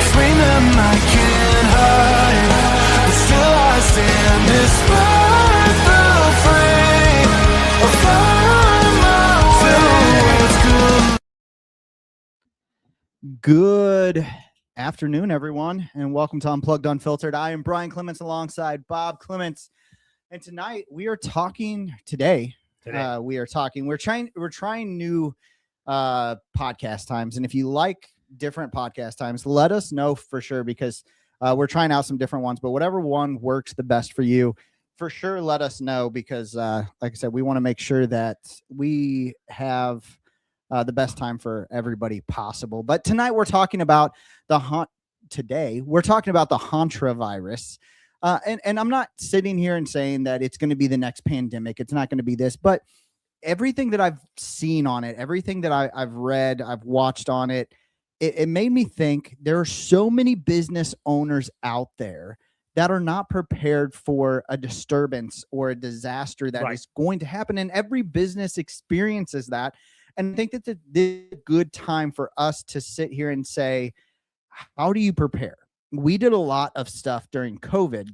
between them I can't hide, but still I stand despite the frame. I'll find my way. Good afternoon, everyone, and welcome to Unplugged Unfiltered. I am Brian Clements alongside Bob Clements, and tonight we are talking. We're trying new podcast times, and if you like different podcast times, let us know for sure, because we're trying out some different ones. But whatever one works the best for you, for sure, let us know, because like I said, we want to make sure that we have the best time for everybody possible. But tonight we're talking about the Hantavirus. And I'm not sitting here and saying that it's going to be the next pandemic. It's not going to be this, but everything that I've seen on it, everything that I've read, I've watched on it, it made me think there are so many business owners out there that are not prepared for a disturbance or a disaster that is going to happen. And every business experiences that. And I think that's a good time for us to sit here and say, how do you prepare? We did a lot of stuff during COVID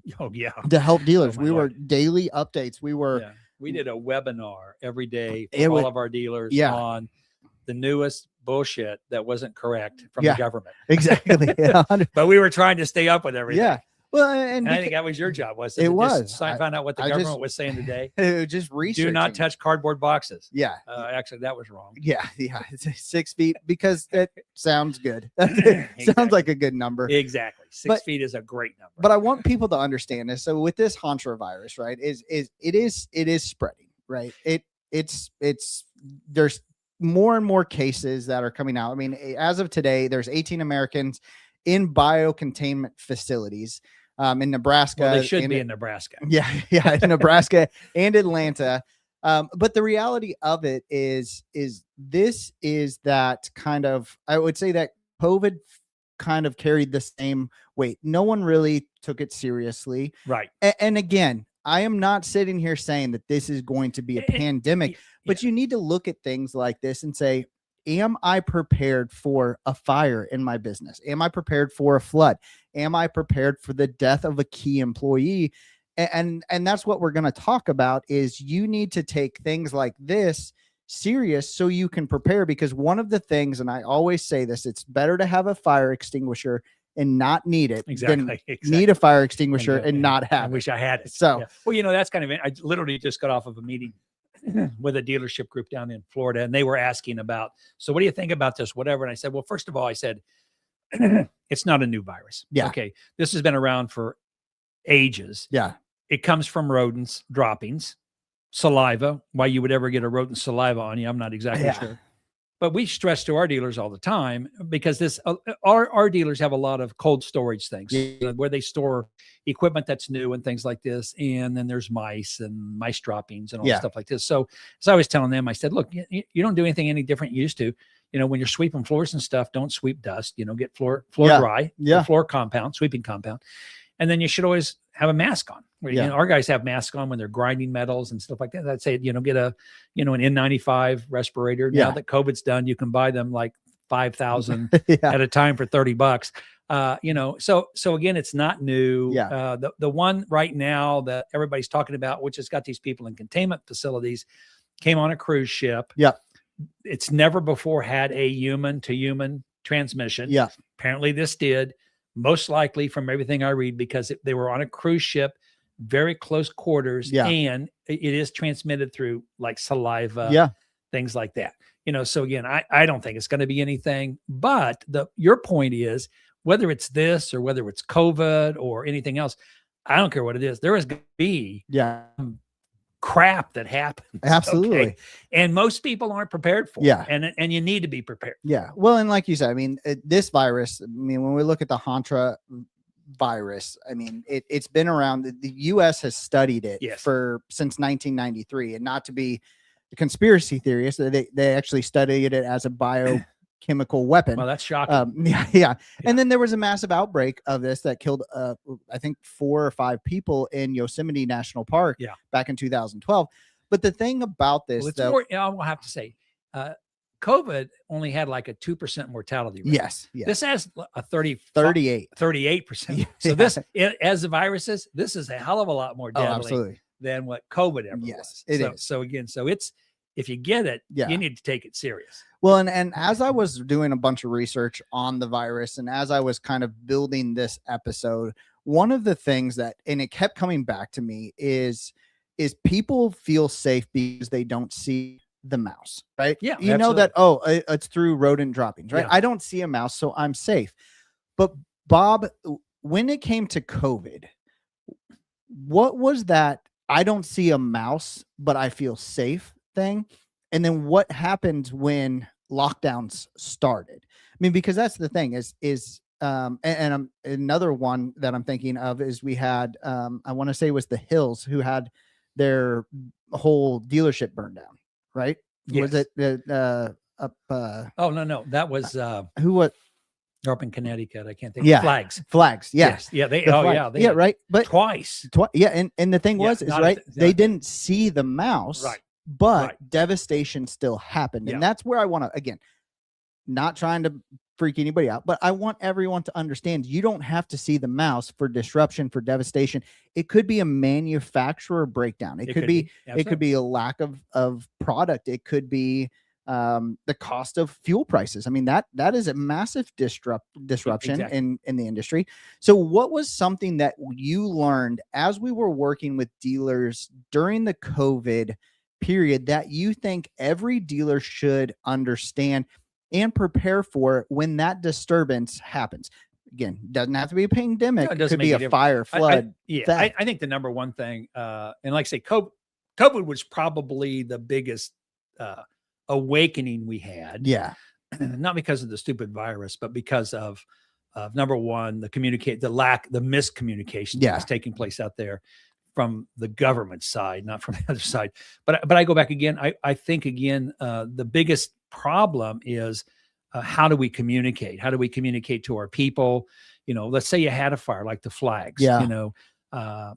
to help dealers. We were daily updates. We did a webinar every day for all of our dealers on the newest bullshit that wasn't correct from the government. Exactly. But we were trying to stay up with everything. Yeah. Well, and I think that was your job, wasn't it? It was. just find out what the government was saying today. Just researching. Do not touch cardboard boxes. Yeah. Actually, that was wrong. Yeah. It's 6 feet, because it sounds good. Sounds like a good number. Exactly. 6 feet is a great number. But I want people to understand this. So with this Hantavirus, right, it is spreading, right? There's more and more cases that are coming out. I mean, as of today, there's 18 Americans in biocontainment facilities in Nebraska. Well, they should be in Nebraska. Yeah, in Nebraska and Atlanta. But the reality of it is this is that kind of, I would say that COVID kind of carried the same weight. No one really took it seriously. Right. And again, I am not sitting here saying that this is going to be a pandemic, but you need to look at things like this and say, am I prepared for a fire in my business? Am I prepared for a flood? Am I prepared for the death of a key employee? And that's what we're going to talk about, is you need to take things like this serious so you can prepare. Because one of the things, and I always say this, it's better to have a fire extinguisher and not need it than need a fire extinguisher and not have it. I wish I had it. So, well, that's kind of, I literally just got off of a meeting with a dealership group down in Florida, and they were asking about, so what do you think about this, whatever? And I said, well, first of all, I said, it's not a new virus. Yeah. Okay. This has been around for ages. Yeah. It comes from rodents, droppings, saliva. Why you would ever get a rodent saliva on you, I'm not exactly sure. But we stress to our dealers all the time, because this our dealers have a lot of cold storage things where they store equipment that's new and things like this. And then there's mice and mice droppings and all stuff like this. So as I was telling them, I said, look, you don't do anything any different you used to. When you're sweeping floors and stuff, don't sweep dust, get floor dry, floor compound, sweeping compound. And then you should always have a mask on. Our guys have masks on when they're grinding metals and stuff like that. I'd say, get an N95 respirator. Now that COVID's done, you can buy them like 5,000 at a time for $30. So again, it's not new. The one right now that everybody's talking about, which has got these people in containment facilities, came on a cruise ship. It's never before had a human to human transmission. Apparently this did. Most likely, from everything I read, because they were on a cruise ship, very close quarters, and it is transmitted through like saliva, things like that. So again, I don't think it's going to be anything. But your point is, whether it's this or whether it's COVID or anything else, I don't care what it is. There is going to be crap that happens. Absolutely. Okay? And most people aren't prepared for it. And you need to be prepared. Yeah. Well, and like you said, I mean, this virus, I mean, when we look at the Hantavirus, I mean, it's been around. The U.S. has studied it since 1993, and not to be a conspiracy theorist, they actually studied it as a biochemical weapon. Well, that's shocking. And then there was a massive outbreak of this that killed, I think 4 or 5 people in Yosemite National Park back in 2012. But the thing about this, I will have to say, COVID only had like a 2% mortality rate. Yes. This has a 38. 38%. So this, as the viruses, this is a hell of a lot more deadly than what COVID ever was. It is. So again, it's, if you get it, you need to take it serious. Well, and as I was doing a bunch of research on the virus, and as I was kind of building this episode, one of the things that, and it kept coming back to me, is people feel safe because they don't see the mouse, right? Yeah. You know that, it's through rodent droppings, right? Yeah. I don't see a mouse, so I'm safe. But Bob, when it came to COVID, what was that I don't see a mouse, but I feel safe thing? And then what happened when lockdowns started? I mean, because that's the thing and another one that I'm thinking of is we had, I want to say it was the Hills who had their whole dealership burned down, right? Yes. Was it up? Oh, no, that was Who? What? up in Connecticut. I can't think. Yeah, Flags. Yeah, yes. Yeah. They. Yeah, right. But twice. Yeah, and the thing was, right? They didn't see the mouse, right? But devastation still happened, and that's where I want to, again, not trying to freak anybody out, but I want everyone to understand you don't have to see the mouse for disruption, for devastation. It could be a manufacturer breakdown. It could be a lack of product. It could be the cost of fuel prices. I mean, that is a massive disruption in the industry. So what was something that you learned as we were working with dealers during the COVID period that you think every dealer should understand and prepare for when that disturbance happens? Again, doesn't have to be a pandemic. It could be a fire, flood. I think the number one thing, and like I say, COVID was probably the biggest awakening we had. Yeah. Not because of the stupid virus, but because of number one, the miscommunication that was taking place out there from the government side, not from the other side. But I go back again. I think again, the biggest problem is how do we communicate? How do we communicate to our people? You know, let's say you had a fire like the Flags, you know, so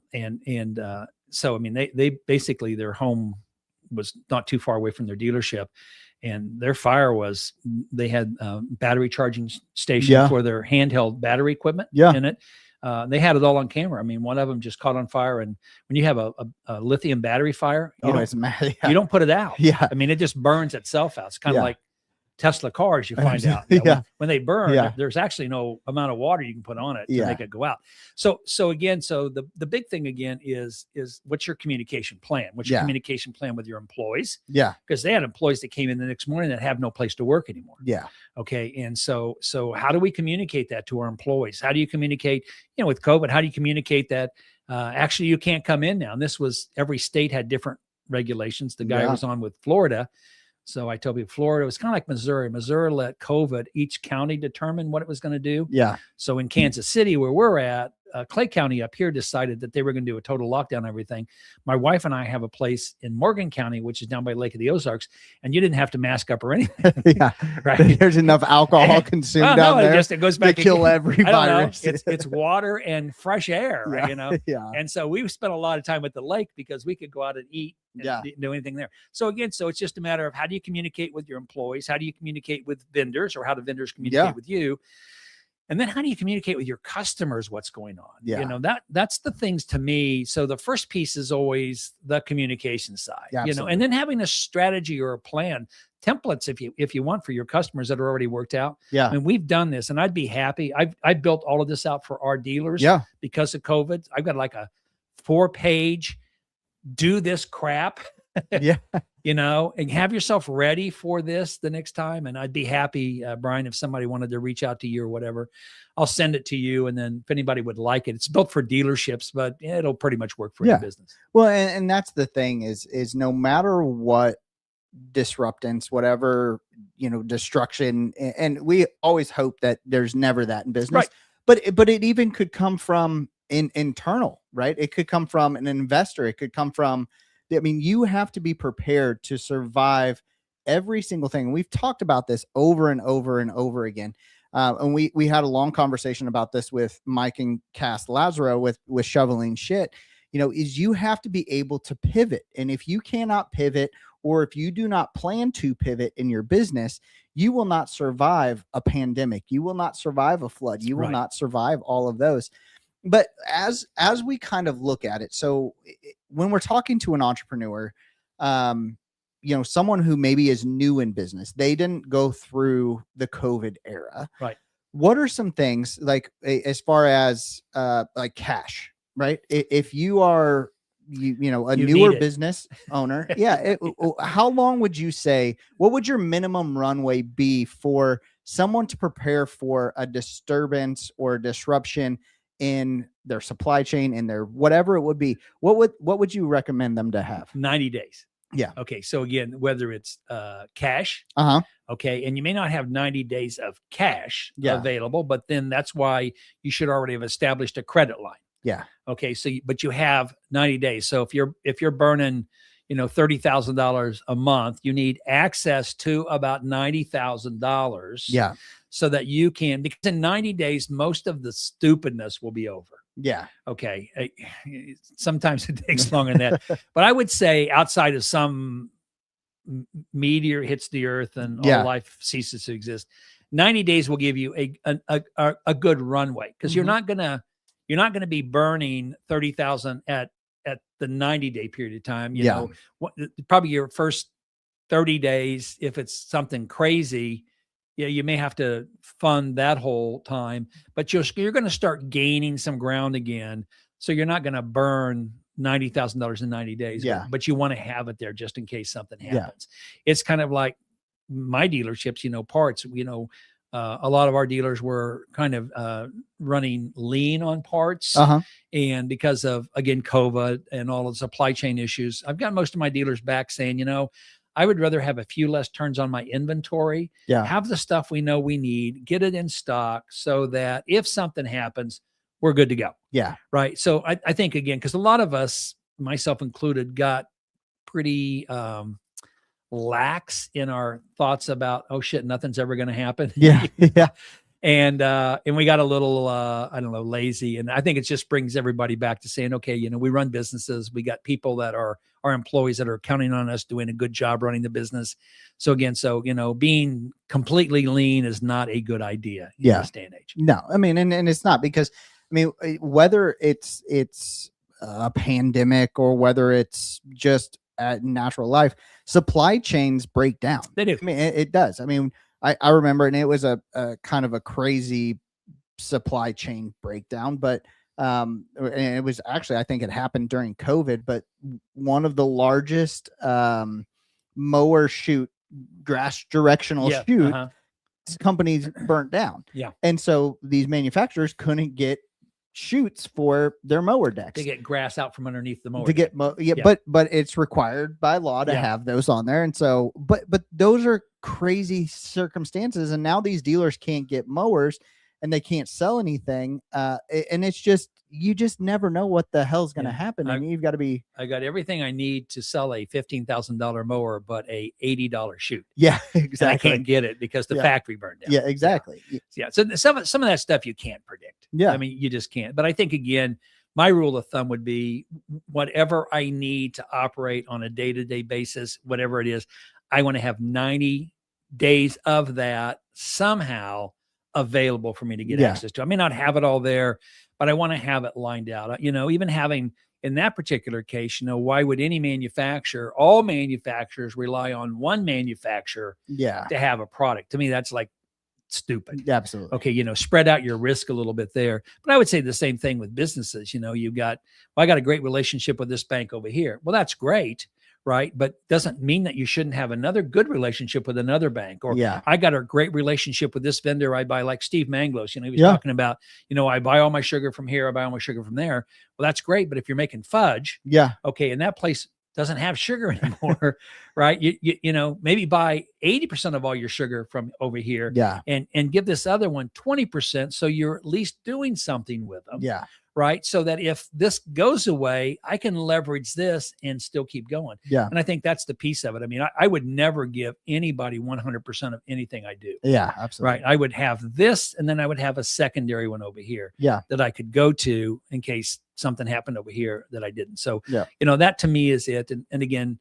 I mean, they basically, their home was not too far away from their dealership, and their fire was, they had battery charging station for their handheld battery equipment in it. They had it all on camera. I mean, one of them just caught on fire, and when you have a lithium battery fire, you don't put it out. Yeah. I mean, it just burns itself out. It's kind of like Tesla cars, you find out when they burn, there's actually no amount of water you can put on it to make it go out. So again, the big thing again is what's your communication plan? What's your communication plan with your employees? Yeah. Because they had employees that came in the next morning that have no place to work anymore. Yeah. Okay. And so how do we communicate that to our employees? How do you communicate, you know, with COVID, how do you communicate that actually you can't come in now? And this was, every state had different regulations. The guy was on with Florida. So I told you, Florida was kind of like Missouri. Missouri let COVID, each county determine what it was going to do. Yeah. So in Kansas City, where we're at, Clay County up here decided that they were going to do a total lockdown and everything. My wife and I have a place in Morgan County, which is down by Lake of the Ozarks, and you didn't have to mask up or anything. Right. There's enough alcohol consumed down there. It goes back to kill every virus. It's water and fresh air, you know? Yeah. And so we spent a lot of time at the lake because we could go out and eat and do anything there. So again, it's just a matter of how do you communicate with your employees? How do you communicate with vendors, or how do vendors communicate with you? And then how do you communicate with your customers what's going on? Yeah. You know, that's the things to me. So the first piece is always the communication side, you know, and then having a strategy or a plan, templates if you want, for your customers that are already worked out. Yeah. I mean, we've done this, and I'd be happy. I built all of this out for our dealers because of COVID. I've got like a 4-page do this crap. You know, and have yourself ready for this the next time. And I'd be happy, Brian, if somebody wanted to reach out to you or whatever, I'll send it to you. And then if anybody would like it, it's built for dealerships, but it'll pretty much work for your business. Well, and that's the thing is no matter what disruptance, whatever, you know, destruction, and we always hope that there's never that in business, but it even could come from internal, right? It could come from an investor. It could come from, I mean, you have to be prepared to survive every single thing. And we've talked about this over and over and over again. And we had a long conversation about this with Mike and Cass Lazaro with shoveling shit, you know, is you have to be able to pivot. And if you cannot pivot, or if you do not plan to pivot in your business, you will not survive a pandemic. You will not survive a flood. You will Right. not survive all of those. But as we kind of look at it, so when we're talking to an entrepreneur, someone who maybe is new in business, they didn't go through the COVID era. Right. What are some things like as far as like cash, right? If you are a You newer need it. business owner, how long would you say, what would your minimum runway be for someone to prepare for a disturbance or disruption in their supply chain, in their whatever it would be? What would you recommend them to have? 90 days. Yeah. Okay. So again, whether it's cash, okay, and you may not have 90 days of cash available, but then that's why you should already have established a credit line. Yeah. Okay. So, but you have 90 days. So if you're burning, $30,000 a month, you need access to about $90,000. Yeah. So that you can, because in 90 days, most of the stupidness will be over. Yeah. Okay. Sometimes it takes longer than that, but I would say outside of some meteor hits the earth and all life ceases to exist, 90 days will give you a good runway, because you're not gonna be burning 30,000 at the 90-day period of time. You know, probably your first 30 days, if it's something crazy, you may have to fund that whole time, but you're going to start gaining some ground again. So you're not going to burn $90,000 in 90 days, but you want to have it there just in case something happens. It's kind of like my dealerships, parts, a lot of our dealers were kind of running lean on parts. And because of, again, COVID and all of the supply chain issues, I've got most of my dealers back saying, I would rather have a few less turns on my inventory, have the stuff we know we need, get it in stock so that if something happens, we're good to go. Yeah. Right. So I think, again, because a lot of us, myself included, got pretty lax in our thoughts about, oh shit, nothing's ever going to happen. Yeah. Yeah. And we got a little, lazy. And I think it just brings everybody back to saying, okay, we run businesses. We got people that are our employees that are counting on us doing a good job running the business. So again, being completely lean is not a good idea in this day and age. No, I mean, and it's not, because whether it's a pandemic or whether it's just natural life, supply chains break down. They do. I mean, it does. I mean, I remember, and it was a kind of a crazy supply chain breakdown, but and it was actually, I think it happened during COVID, but one of the largest mower grass directional chute companies burnt down. Yeah. And so these manufacturers couldn't get chutes for their mower decks to get grass out from underneath the mower to get but it's required by law to have those on there. And so but those are crazy circumstances, and now these dealers can't get mowers and they can't sell anything, and it's just, you just never know what the hell's going to happen. And you've got to be, I got everything I need to sell a $15,000 mower, but a $80 chute. Yeah, exactly. And I can't get it because the factory burned down. Yeah, exactly. Yeah. So some of that stuff you can't predict. Yeah. I mean, you just can't. But I think, again, my rule of thumb would be whatever I need to operate on a day-to-day basis, whatever it is, I want to have 90 days of that somehow available for me to get access to. I may not have it all there, but I want to have it lined out. Even having, in that particular case, why would any manufacturer, all manufacturers rely on one manufacturer to have a product? To me, that's like stupid. Absolutely. Okay. Spread out your risk a little bit there. But I would say the same thing with businesses. You've got, I got a great relationship with this bank over here. Well, that's great. Right. But doesn't mean that you shouldn't have another good relationship with another bank. Or I got a great relationship with this vendor I buy, like Steve Manglos, he was talking about, I buy all my sugar from here, I buy all my sugar from there. Well, that's great. But if you're making fudge, okay, and that place doesn't have sugar anymore, right? You maybe buy 80% of all your sugar from over here and give this other one 20%. So you're at least doing something with them. Yeah. Right. So that if this goes away, I can leverage this and still keep going. Yeah. And I think that's the piece of it. I mean, I would never give anybody 100% of anything I do. Yeah, absolutely. Right. I would have this, and then I would have a secondary one over here that I could go to in case something happened over here that I didn't. So, that to me is it. And again,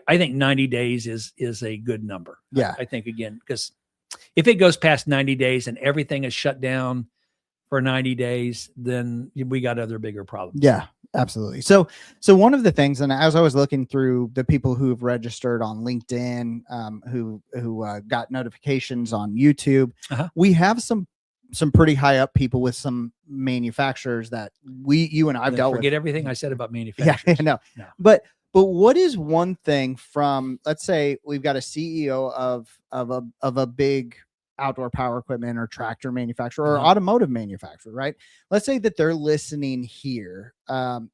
I think 90 days is a good number. Yeah. I think, again, because if it goes past 90 days and everything is shut down for 90 days, then we got other bigger problems. Yeah, absolutely. So one of the things, and as I was looking through the people who have registered on LinkedIn, who got notifications on YouTube, we have some pretty high up people with some manufacturers that you and I've dealt with. Forget everything I said about manufacturers. Yeah, no. But what is one thing from, let's say we've got a CEO of a big outdoor power equipment or tractor manufacturer or automotive manufacturer, right? Let's say that they're listening here, and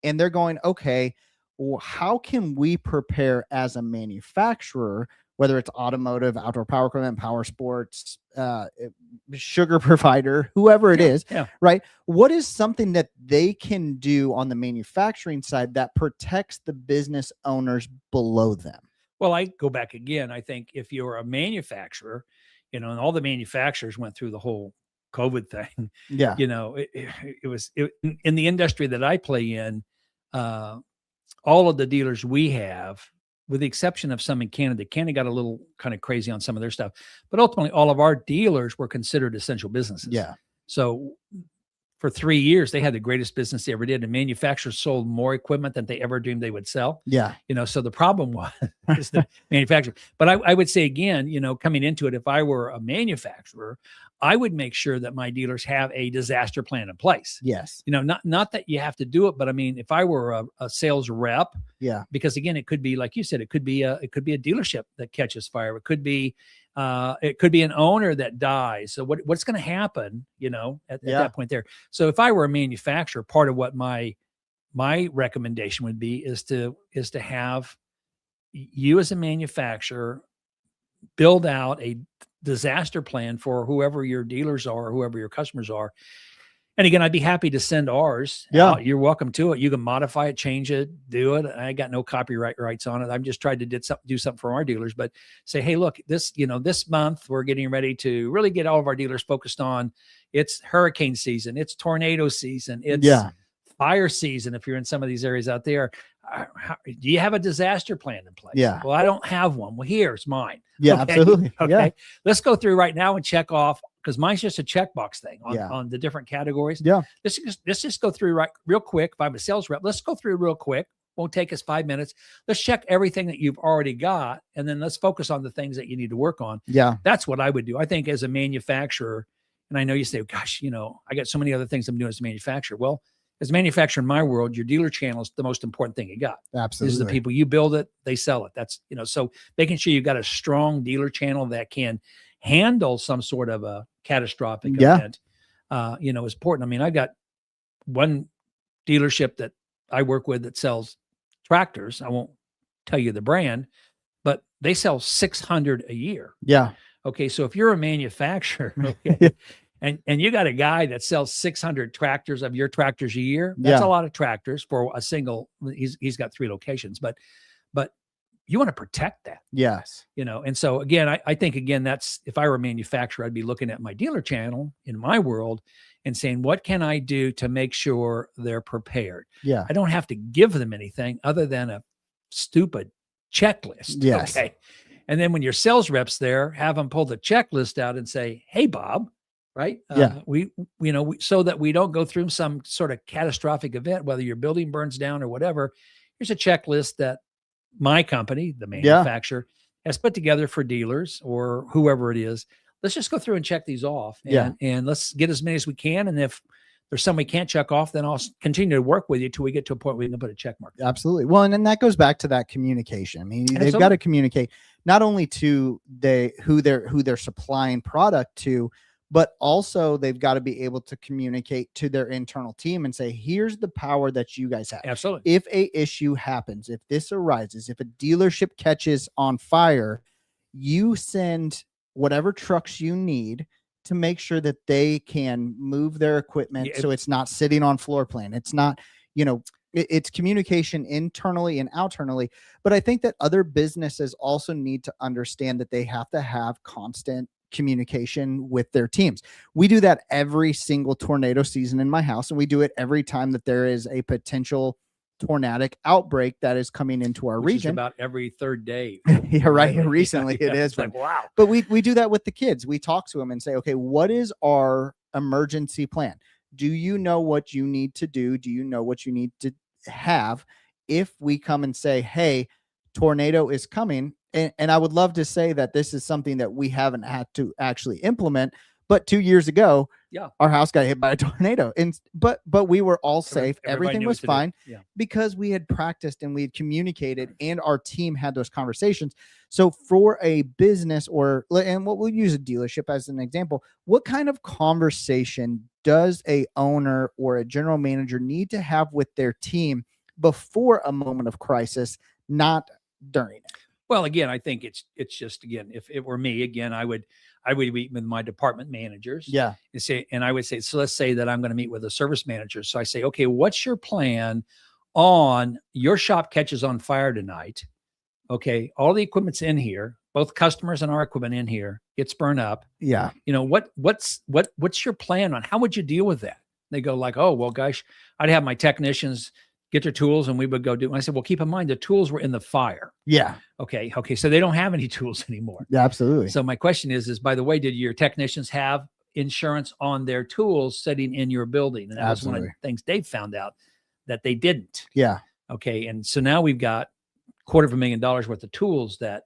they're going, okay, well, how can we prepare as a manufacturer, whether it's automotive, outdoor power equipment, power sports, sugar provider, whoever it is, right? What is something that they can do on the manufacturing side that protects the business owners below them? Well, I go back again. I think if you're a manufacturer, and all the manufacturers went through the whole COVID thing. Yeah. It was in the industry that I play in, all of the dealers we have, with the exception of some in Canada. Canada got a little kind of crazy on some of their stuff, but ultimately all of our dealers were considered essential businesses. Yeah. So for 3 years, they had the greatest business they ever did, and manufacturers sold more equipment than they ever dreamed they would sell. Yeah. So the problem was the manufacturer. But I would say again, coming into it, if I were a manufacturer, I would make sure that my dealers have a disaster plan in place. Yes. Not that you have to do it, but I mean, if I were a sales rep, because again, it could be, like you said, it could be a dealership that catches fire. It could be an owner that dies. So what's going to happen, at that point there. So if I were a manufacturer, part of what my recommendation would be is to have you as a manufacturer build out a disaster plan for whoever your dealers are, whoever your customers are. And again, I'd be happy to send ours out. You're welcome to it. You can modify it, change it, do it. I got no copyright rights on it. I'm just trying to do something for our dealers, but say, hey, look, this month we're getting ready to really get all of our dealers focused on, it's hurricane season, it's tornado season, it's fire season. If you're in some of these areas out there, do you have a disaster plan in place? Yeah. Well, I don't have one. Well, here's mine. Yeah, okay? absolutely. Okay. Yeah. Let's go through right now and check off, because mine's just a checkbox thing on the different categories. Yeah. Let's just go through real quick. If I'm a sales rep, let's go through real quick. Won't take us 5 minutes. Let's check everything that you've already got, and then let's focus on the things that you need to work on. Yeah. That's what I would do. I think as a manufacturer, and I know you say, gosh, I got so many other things I'm doing as a manufacturer. Well, as a manufacturer in my world, your dealer channel is the most important thing you got. Absolutely. This is the people, you build it, they sell it. That's, so making sure you've got a strong dealer channel that can handle some sort of a catastrophic event, is important. I mean, I got one dealership that I work with that sells tractors. I won't tell you the brand, but they sell 600 a year. Yeah. Okay. So if you're a manufacturer, and you got a guy that sells 600 tractors of your tractors a year, that's a lot of tractors for a single, he's got 3 locations, but you want to protect that. Yes. And so again, I think, again, that's, if I were a manufacturer, I'd be looking at my dealer channel in my world and saying, what can I do to make sure they're prepared? Yeah. I don't have to give them anything other than a stupid checklist. Yes. Okay. And then when your sales reps there, have them pull the checklist out and say, hey, Bob, right? We so that we don't go through some sort of catastrophic event, whether your building burns down or whatever. Here's a checklist that my company, the manufacturer, has put together for dealers or whoever it is. Let's just go through and check these off, and let's get as many as we can. And if there's some we can't check off, then I'll continue to work with you till we get to a point where we can put a check mark. Absolutely. Well, and then that goes back to that communication. I mean, they've got to communicate not only to who they're supplying product to, but also they've got to be able to communicate to their internal team and say, here's the power that you guys have. Absolutely. If a issue happens, if this arises, if a dealership catches on fire, you send whatever trucks you need to make sure that they can move their equipment so it's not sitting on floor plan. It's not, it's communication internally and outernally. But I think that other businesses also need to understand that they have to have constant communication with their teams. We do that every single tornado season in my house, and we do it every time that there is a potential tornadic outbreak that is coming into our Which is region. about every third day. Yeah, right. Lately. Recently it is. It's like, wow. But we do that with the kids. We talk to them and say, okay, what is our emergency plan? Do you know what you need to do? Do you know what you need to have if we come and say, hey, tornado is coming? And I would love to say that this is something that we haven't had to actually implement. But 2 years ago, our house got hit by a tornado. And but we were all safe. Everything was fine because we had practiced and we had communicated and our team had those conversations. So for a business and what we'll use a dealership as an example, what kind of conversation does a owner or a general manager need to have with their team before a moment of crisis, not during it? Well, again, I think it's just, again, if it were me, again, I would meet with my department managers. Yeah. And I would say, so let's say that I'm going to meet with a service manager. So I say, okay, what's your plan on your shop catches on fire tonight? Okay. All the equipment's in here, both customers and our equipment in here gets burned up. Yeah. You know, what's your plan on how would you deal with that? They go like, oh, well, gosh, I'd have my technicians get their tools and we would go do. And I said, well, keep in mind the tools were in the fire. Yeah. Okay. So they don't have any tools anymore. Yeah, absolutely. So my question is, by the way, did your technicians have insurance on their tools sitting in your building? And that was one of the things Dave found out, that they didn't. Yeah. Okay. And so now we've got $250,000 worth of tools that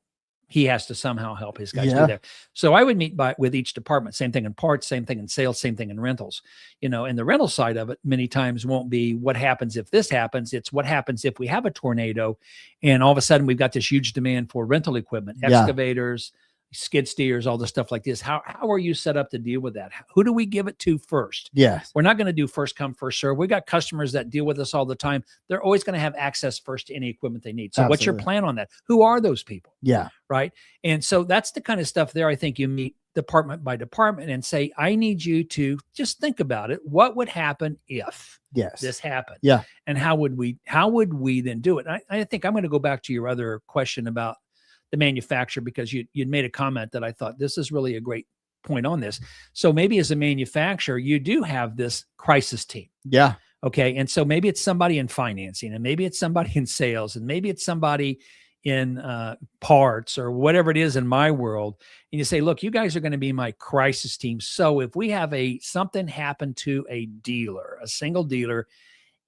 he has to somehow help his guys do there. So I would meet with each department, same thing in parts, same thing in sales, same thing in rentals, you know, and the rental side of it many times won't be what happens if this happens. It's what happens if we have a tornado and all of a sudden we've got this huge demand for rental equipment, excavators, skid steers, all the stuff like this. How are you set up to deal with that? Who do we give it to first? Yes. We're not going to do first come, first serve. We got customers that deal with us all the time. They're always going to have access first to any equipment they need. So what's your plan on that? Who are those people? Yeah. Right. And so that's the kind of stuff there. I think you meet department by department and say, I need you to just think about it. What would happen if this happened? Yeah. And how would we then do it? I think I'm going to go back to your other question about the manufacturer, because you'd made a comment that I thought this is really a great point on this. So maybe as a manufacturer, you do have this crisis team. Yeah. Okay. And so maybe it's somebody in financing, and maybe it's somebody in sales, and maybe it's somebody in parts or whatever it is in my world. And you say, look, you guys are going to be my crisis team. So if we have something happen to a dealer, a single dealer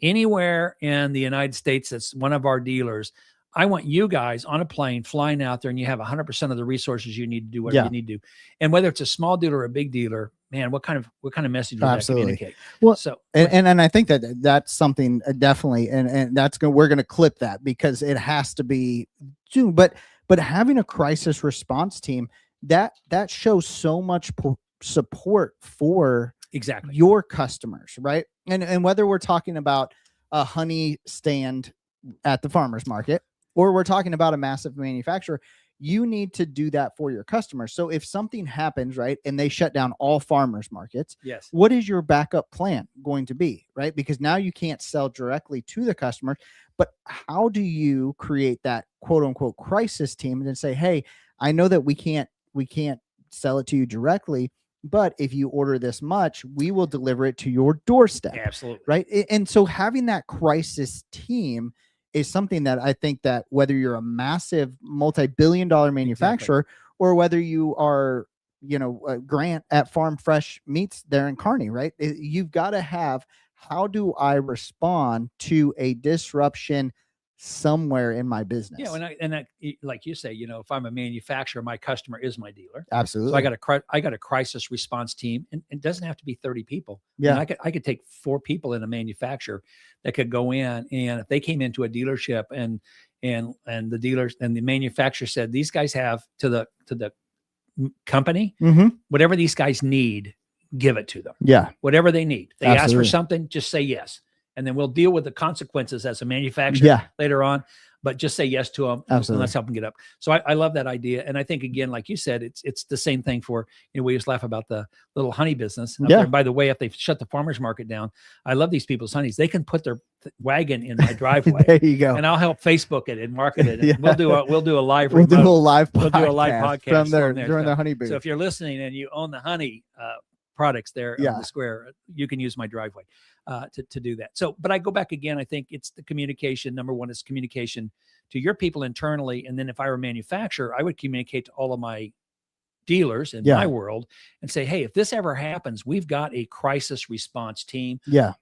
anywhere in the United States, that's one of our dealers, I want you guys on a plane flying out there, and you have 100% of the resources you need to do whatever you need to do. And whether it's a small dealer or a big dealer, man, what kind of message would that communicate? Well, so and I think that's something definitely, and we're going to clip that because it has to be soon. But having a crisis response team that shows so much support for your customers, right? And whether we're talking about a honey stand at the farmer's market, or we're talking about a massive manufacturer, you need to do that for your customers. So if something happens, right, and they shut down all farmers markets, what is your backup plan going to be, right? Because now you can't sell directly to the customer, but how do you create that quote unquote crisis team and say, hey, I know that we can't sell it to you directly, but if you order this much, we will deliver it to your doorstep. Absolutely. Right. And so having that crisis team is something that I think that whether you're a massive multi-billion-dollar manufacturer or whether you are, Grant at Farm Fresh Meats there in Kearney, right? You've got to have, how do I respond to a disruption somewhere in my business? Yeah, and like you say, if I'm a manufacturer, my customer is my dealer. Absolutely. So I got a crisis response team, and it doesn't have to be 30 people. Yeah, and I could take 4 people in a manufacturer that could go in, and if they came into a dealership and the dealers and the manufacturer said, these guys have to the company, whatever these guys need, give it to them. Yeah, whatever they need. They ask for something, just say yes. And then we'll deal with the consequences as a manufacturer later on, but just say yes to them. Absolutely. And let's help them get up. So I love that idea. And I think, again, like you said, it's the same thing for, we just laugh about the little honey business. There. By the way, if they shut the farmer's market down, I love these people's honeys. They can put their wagon in my driveway. There you go. And I'll help Facebook it and market it. And we'll do a live We'll do a live podcast from there during their honey booth. So if you're listening and you own the honey products there Yeah. on the square. You can use my driveway to do that. So, but I go back again. I think it's the communication. Number one is communication to your people internally. And then if I were a manufacturer, I would communicate to all of my dealers in my world and say, hey, if this ever happens, we've got a crisis response team. Yeah.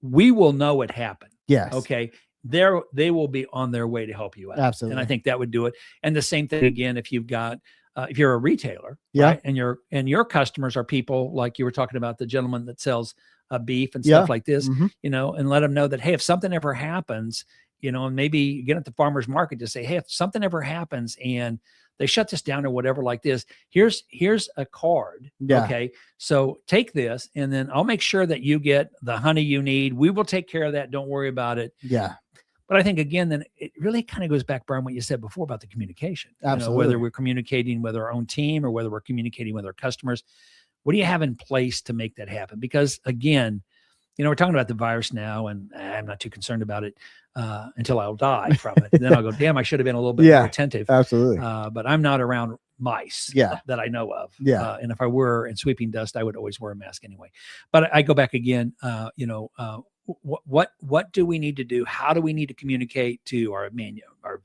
We will know it happened. Yes. Okay. They will be on their way to help you out. Absolutely. And I think that would do it. And the same thing again, if you've got, if you're a retailer, Yeah. right, and your customers are people like you were talking about, the gentleman that sells beef and stuff like this, you know, and let them know that, hey, if something ever happens, you know, and maybe get at the farmer's market to say, hey, if something ever happens and they shut this down or whatever like this, here's a card. Yeah. Okay. So take this and then I'll make sure that you get the honey you need. We will take care of that. Don't worry about it. Yeah. But I think, again, then it really kind of goes back, Brian, what you said before about the communication. Absolutely. You know, whether we're communicating with our own team or whether we're communicating with our customers, what do you have in place to make that happen? Because, again, you know, we're talking about the virus now, and I'm not too concerned about it until I'll die from it. Then I'll go, damn, I should have been a little bit more attentive. Absolutely. But I'm not around mice that I know of. Yeah. And if I were in sweeping dust, I would always wear a mask anyway. But I go back again, you know, what do we need to do? How do we need to communicate to our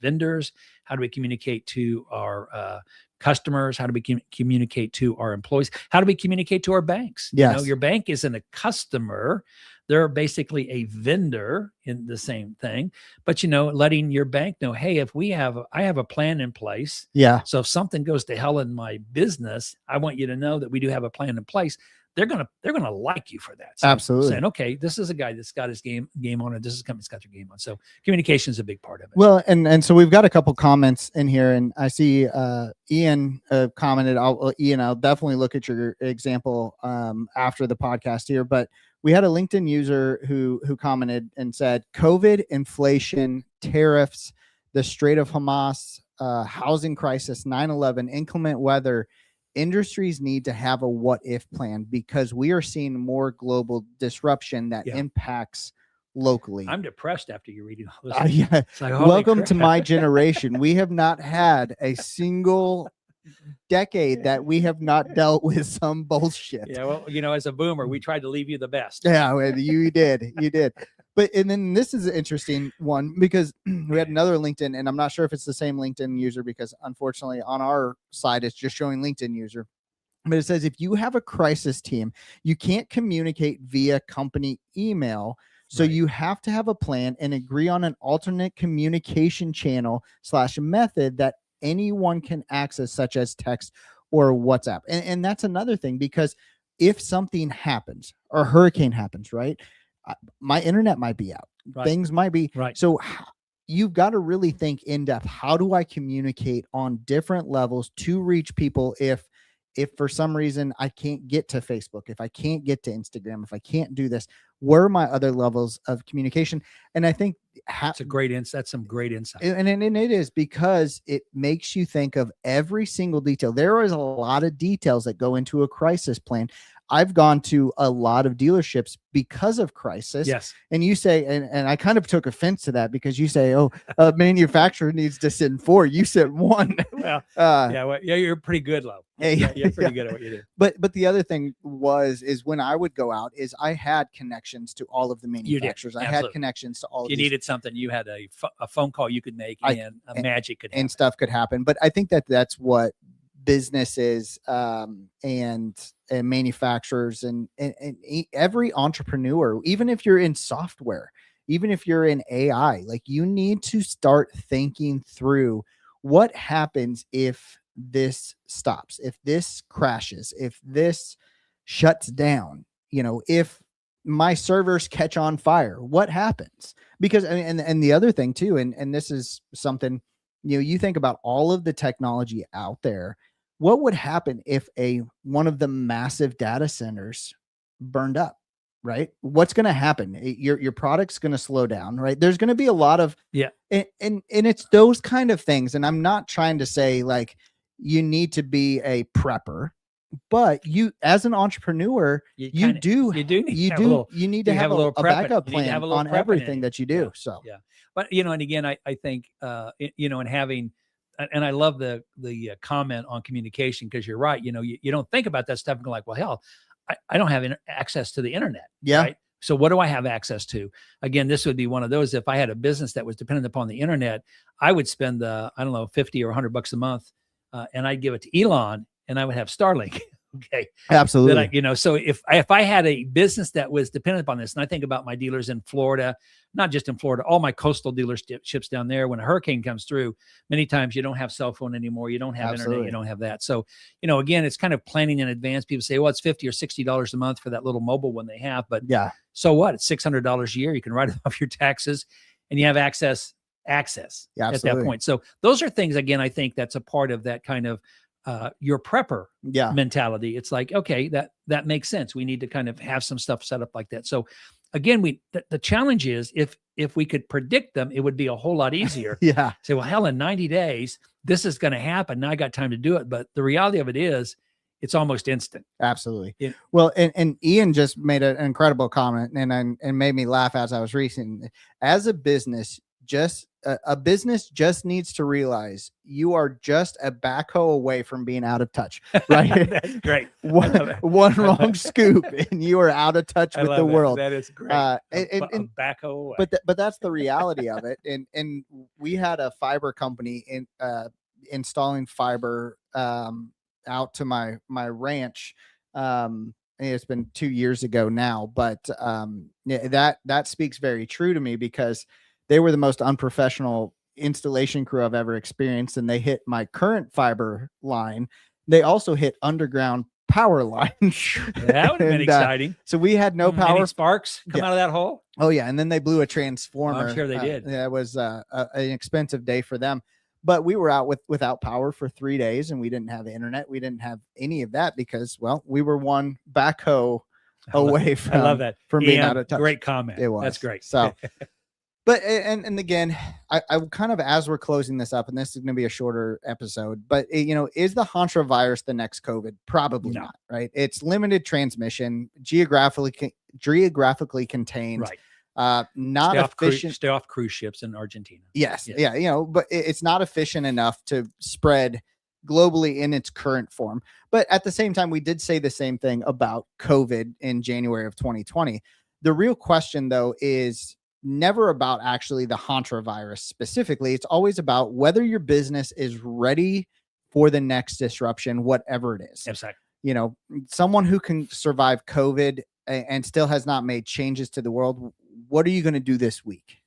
vendors? How do we communicate to our customers? How do we communicate to our employees? How do we communicate to our banks? Yes. You know, your bank isn't a customer. They're basically a vendor in the same thing, but, you know, letting your bank know, hey, if I have a plan in place. Yeah. So if something goes to hell in my business, I want you to know that we do have a plan in place. They're gonna like you for that. So absolutely. Saying, okay, this is a guy that's got his game on, and this is a company that's got their game on. So communication is a big part of it. Well, and so we've got a couple comments in here, and I see Ian commented. Ian, I'll definitely look at your example after the podcast here. But we had a LinkedIn user who commented and said, COVID, inflation, tariffs, the Strait of Hamas, housing crisis, 9/11, inclement weather. Industries need to have a what if plan because we are seeing more global disruption that impacts locally. I'm depressed after you reading all this. Yeah. Like, welcome to my generation. We have not had a single decade that we have not dealt with some bullshit. Yeah. Well, you know, as a boomer, we tried to leave you the best. Yeah, you did. You did. But, and then this is an interesting one because we had another LinkedIn, and I'm not sure if it's the same LinkedIn user because unfortunately on our side, it's just showing LinkedIn user. But it says, if you have a crisis team, you can't communicate via company email. So you have to have a plan and agree on an alternate communication channel / method that anyone can access, such as text or WhatsApp. And that's another thing, because if something happens or a hurricane happens, right? My internet might be out. Things might be right. So you've got to really think in depth. How do I communicate on different levels to reach people if for some reason I can't get to Facebook, if I can't get to Instagram, if I can't do this, where are my other levels of communication? And I think that's a great insight. That's some great insight. And it is because it makes you think of every single detail. There is a lot of details that go into a crisis plan. I've gone to a lot of dealerships because of crisis. Yes. And you say, and I kind of took offense to that because you say, oh, a manufacturer needs to send 4. You said 1. Well, you're pretty good, Lo. Hey, you're pretty good at what you do. But the other thing is when I would go out is I had connections to all of the manufacturers. I had connections to all of you needed something. You had a phone call you could make and magic could happen. And stuff could happen. But I think that's what businesses and manufacturers and every entrepreneur, even if you're in software, even if you're in AI, like you need to start thinking through what happens if this stops, if this crashes, if this shuts down, if my servers catch on fire, what happens? Because and the other thing too, and this is something, you think about all of the technology out there. What would happen if one of the massive data centers burned up, right? What's going to happen? Your product's going to slow down, right? There's going to be a lot of, and it's those kind of things. And I'm not trying to say like you need to be a prepper, but you, as an entrepreneur, you need to have a backup plan on everything that you do. So, but and again, I think, and having, and I love the comment on communication, because you're right. You don't think about that stuff and go like, well, hell, I don't have access to the internet. Yeah. Right? So what do I have access to? Again, this would be one of those. If I had a business that was dependent upon the internet, I would spend I don't know, 50 or $100 a month, and I'd give it to Elon, and I would have Starlink. Okay. Absolutely. So if I had a business that was dependent upon this, and I think about my dealers in Florida, not just in Florida, all my coastal dealerships down there, when a hurricane comes through, many times you don't have cell phone anymore. You don't have internet. You don't have that. So, again, it's kind of planning in advance. People say, well, it's $50 or $60 a month for that little mobile one they have, but yeah. So what? It's $600 a year. You can write it off your taxes and you have access at that point. So those are things, again, I think that's a part of that kind of your prepper mentality. It's like, okay, that makes sense. We need to kind of have some stuff set up like that. So again, the challenge is if we could predict them, it would be a whole lot easier. Yeah. Say, well, hell, in 90 days, this is going to happen. Now I got time to do it. But the reality of it is it's almost instant. Absolutely. Well, and Ian just made an incredible comment and made me laugh as I was reading. As a business, a business just needs to realize you are just a backhoe away from being out of touch, right? That's great. One wrong scoop and you are out of touch with the world. That is great. And backhoe away. But that's the reality of it. And we had a fiber company installing fiber out to my ranch. It's been 2 years ago now, but that speaks very true to me because they were the most unprofessional installation crew I've ever experienced. And they hit my current fiber line. They also hit underground power line. That would have been exciting. So we had no power. Any sparks come out of that hole? Oh yeah. And then they blew a transformer. I'm sure they did. It was an expensive day for them. But we were out without power for 3 days and we didn't have internet. We didn't have any of that because, well, we were one backhoe away from, I love that. From being out of touch. Great comment. It was. That's great. So, but, and again, I kind of, as we're closing this up, and this is going to be a shorter episode, but is the Hantavirus the next COVID? Probably not, right? It's limited transmission, geographically contained. Right. Not efficient. Stay off cruise ships in Argentina. Yes. Yeah. But it's not efficient enough to spread globally in its current form. But at the same time, we did say the same thing about COVID in January of 2020. The real question, though, is never about actually the Hantavirus specifically. It's always about whether your business is ready for the next disruption, whatever it is. Exactly. Someone who can survive COVID and still has not made changes to the world. What are you going to do this week?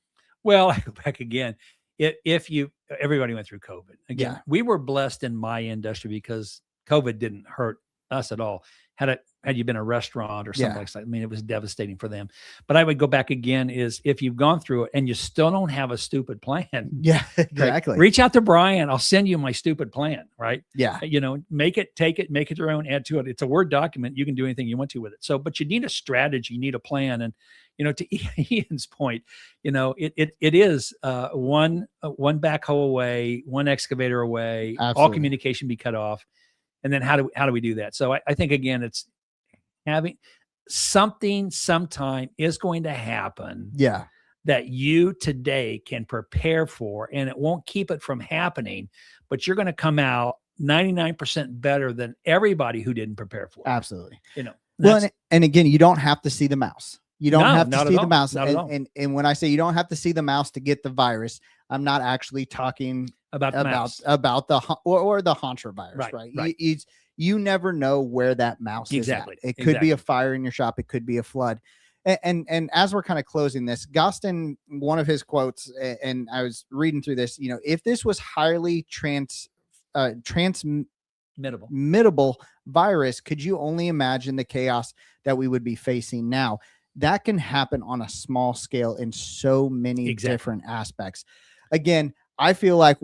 Well, I go back again. Everybody went through COVID. Again, we were blessed in my industry because COVID didn't hurt us at all. Had you been a restaurant or something like that, I mean, it was devastating for them. But I would go back again is if you've gone through it and you still don't have a stupid plan. Yeah, exactly. Like, reach out to Brian. I'll send you my stupid plan. Right. Yeah. Make it your own, add to it. It's a Word document. You can do anything you want to with it. So, but you need a strategy, you need a plan. And, to Ian's point, it is one backhoe away, one excavator away, Absolutely. All communication be cut off. And then how do we do that? So I think, again, it's having something sometime is going to happen. Yeah. That you today can prepare for, and it won't keep it from happening, but you're going to come out 99% better than everybody who didn't prepare for it. Absolutely. Well, and again, you don't have to see the mouse. You don't have to see the mouse. And when I say you don't have to see the mouse to get the virus, I'm not actually talking about the Hantavirus, right? You never know where that mouse is at. It could be a fire in your shop. It could be a flood. And as we're kind of closing this, Gustin, one of his quotes, and I was reading through this, if this was highly transmittable virus, could you only imagine the chaos that we would be facing now? That can happen on a small scale in so many different aspects. Again, I feel like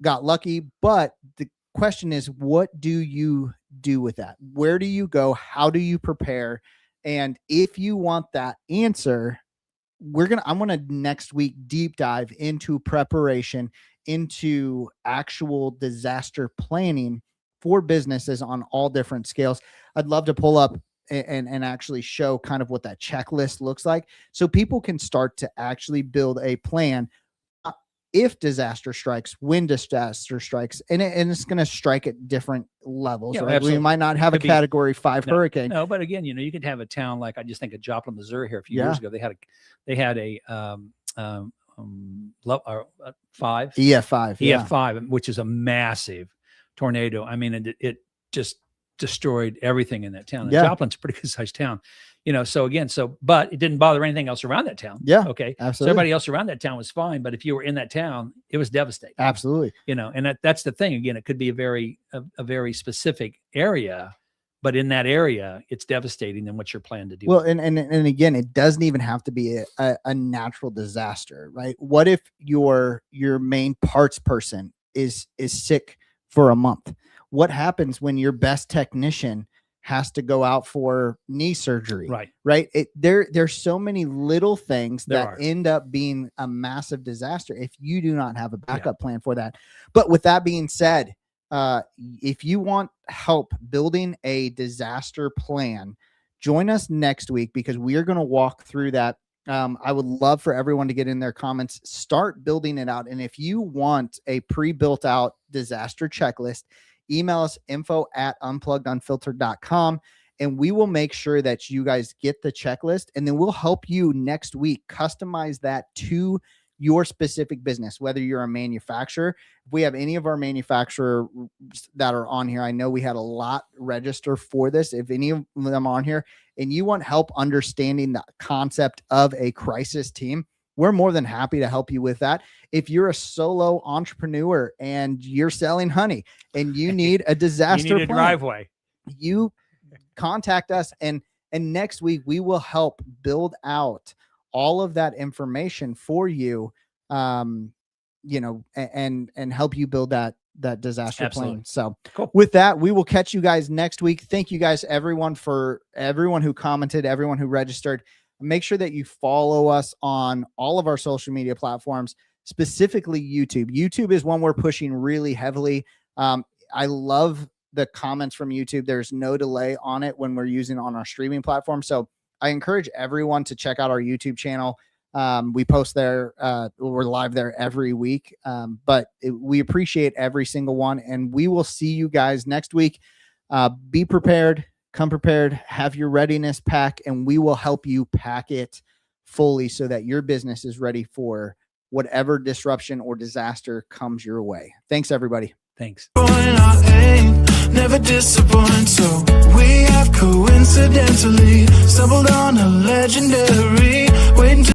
got lucky, but the question is, what do you do with that? Where do you go? How do you prepare? And if you want that answer, I'm going to next week deep dive into preparation, into actual disaster planning for businesses on all different scales. I'd love to pull up and actually show kind of what that checklist looks like so people can start to actually build a plan. if disaster strikes, when disaster strikes, and it's going to strike at different levels, right? Absolutely. We might not have a Could be- category 5 hurricane. No, but again, you could have a town like, I just think of Joplin, Missouri here a few years ago. They had a 5 EF5, EF5, which is a massive tornado. I mean, it just destroyed everything in that town. And Joplin's a pretty good sized town, but it didn't bother anything else around that town. Yeah. Okay. Absolutely. So everybody else around that town was fine. But if you were in that town, it was devastating. Absolutely. And that's the thing. Again, it could be a very specific area, but in that area, it's devastating than what you're planning to do. Well, and again, it doesn't even have to be a natural disaster, right? What if your main parts person is sick for a month? What happens when your best technician has to go out for knee surgery? Right. There's so many little things that end up being a massive disaster if you do not have a backup plan for that. But with that being said, if you want help building a disaster plan, join us next week, because we are going to walk through that. I would love for everyone to get in their comments, start building it out. And if you want a pre-built out disaster checklist, email us info@unpluggedunfiltered.com, and we will make sure that you guys get the checklist, and then we'll help you next week customize that to your specific business, whether you're a manufacturer. If we have any of our manufacturers that are on here, I know we had a lot register for this. If any of them are on here and you want help understanding the concept of a crisis team, we're more than happy to help you with that. If you're a solo entrepreneur and you're selling honey and you need a disaster you need a plan, driveway, you contact us, and next week we will help build out all of that information for you, and help you build that disaster plan. So cool. With that, we will catch you guys next week. Thank you guys, everyone who commented, everyone who registered. Make sure that you follow us on all of our social media platforms, specifically YouTube. YouTube is one we're pushing really heavily. I love the comments from YouTube. There's no delay on it when we're using it on our streaming platform. So I encourage everyone to check out our YouTube channel. We post there. We're live there every week. But we appreciate every single one, and we will see you guys next week. Be prepared. Come prepared, have your readiness pack, and we will help you pack it fully so that your business is ready for whatever disruption or disaster comes your way. Thanks, everybody. Thanks. Never disappoint, so we have coincidentally stumbled on a legendary